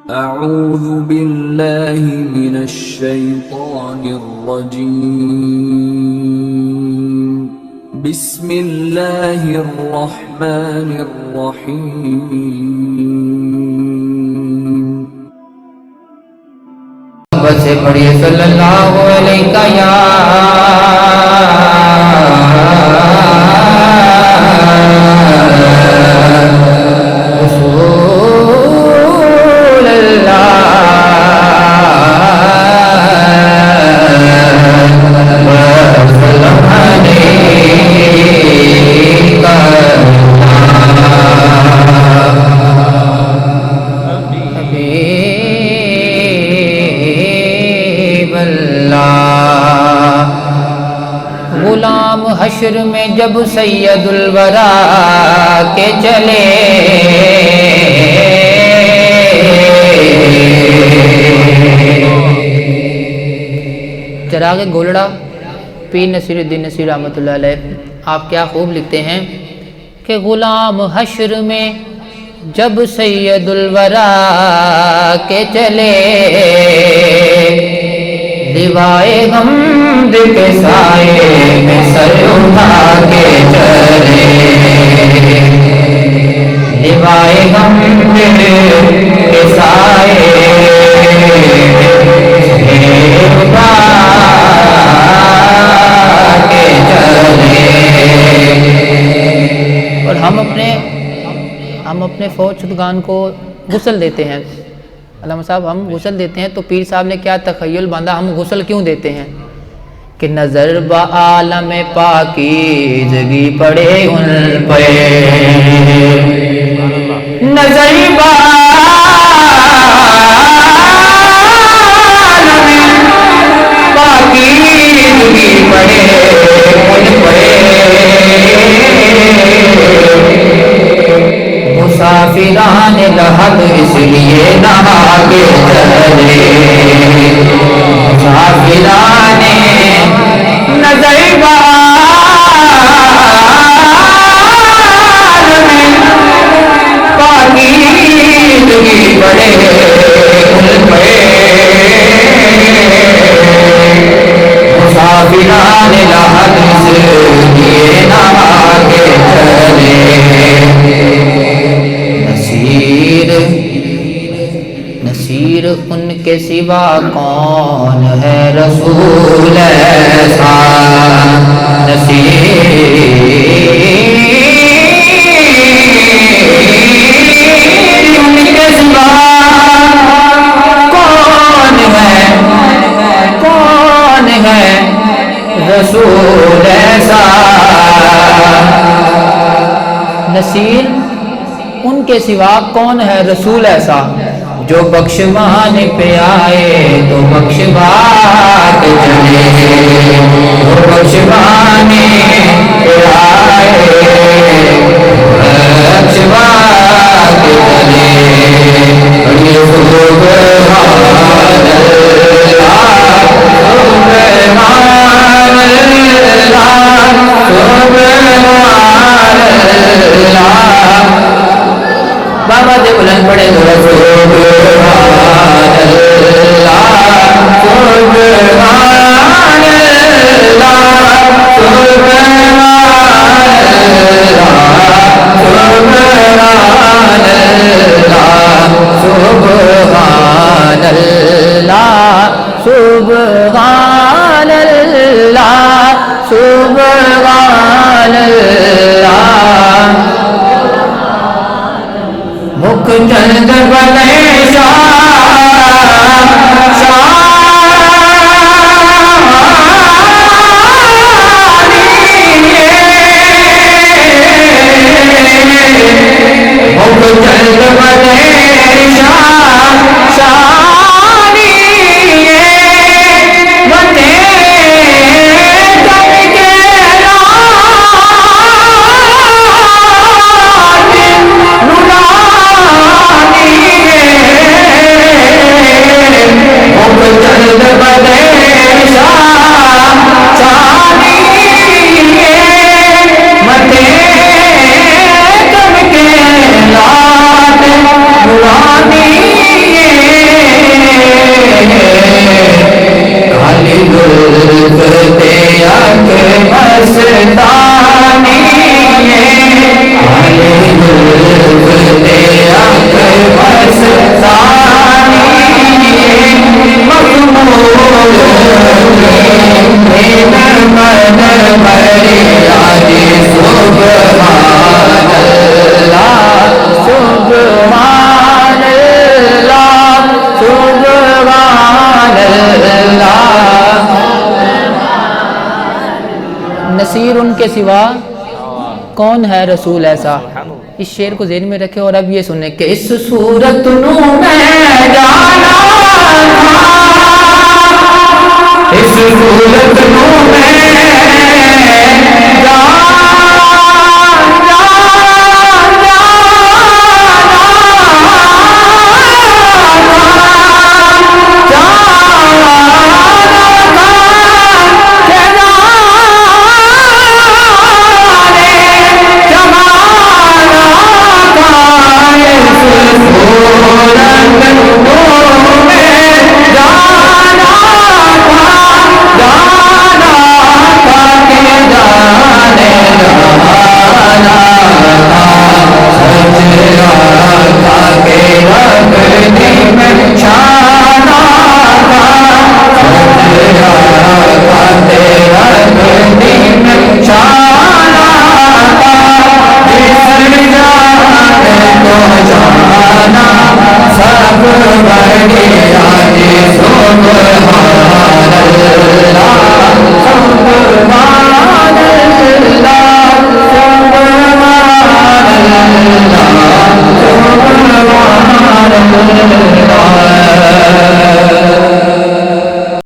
أعوذ بالله من الشيطان الرجيم بسم الله الرحمن الرحيم بس پڑھیے صلی اللہ علیہ یا رسول اللہ وسلم علیکہ غلام حشر میں جب سید الورا کے چلے چراغ گولڑا پیر نصیر الدین نصیر رحمۃ اللہ علیہ آپ کیا خوب لکھتے ہیں کہ غلام حشر میں جب سید الورا کے چلے دیوائے غمد کے سائے میں سر اٹھا کے چلے دیوائے غمد کے سائے اٹھا کے چلے اور ہم اپنے فوج شدگان کو غسل دیتے ہیں علامہ صاحب ہم غسل دیتے ہیں تو پیر صاحب نے کیا تخیل باندھا ہم غسل کیوں دیتے ہیں کہ نظر بعالم پاکیزگی پڑے ان پہ نظر بعالم پاکیزگی پڑے ان پہ مسافران لحد اس لیے نہا کے چلے مسافران نظر بعالم پاکیزگی پڑے ان پہ مسافران لحد اس لیے نہا کے چلے نصیر ان کے سوا کون ہے رسول ایسا نصیر ان کے سوا کون ہے رسول ایسا نصیر ان کے سوا کون ہے رسول ایسا جو بخشوانے پہ آئے تو بخشوا کے چلے جو بخشوانے پہ آئے بخشوا کے چلے بابا دے بلند پڑے تو سبحان اللہ سبحان اللہ سبحان اللہ سبحان اللہ سبحان اللہ مکھ چند بنے کے سوا کون ہے رسول ایسا. اس شعر کو ذہن میں رکھے اور اب یہ سنیں کہ اس صورت نو میں جانا اس صورت نو میں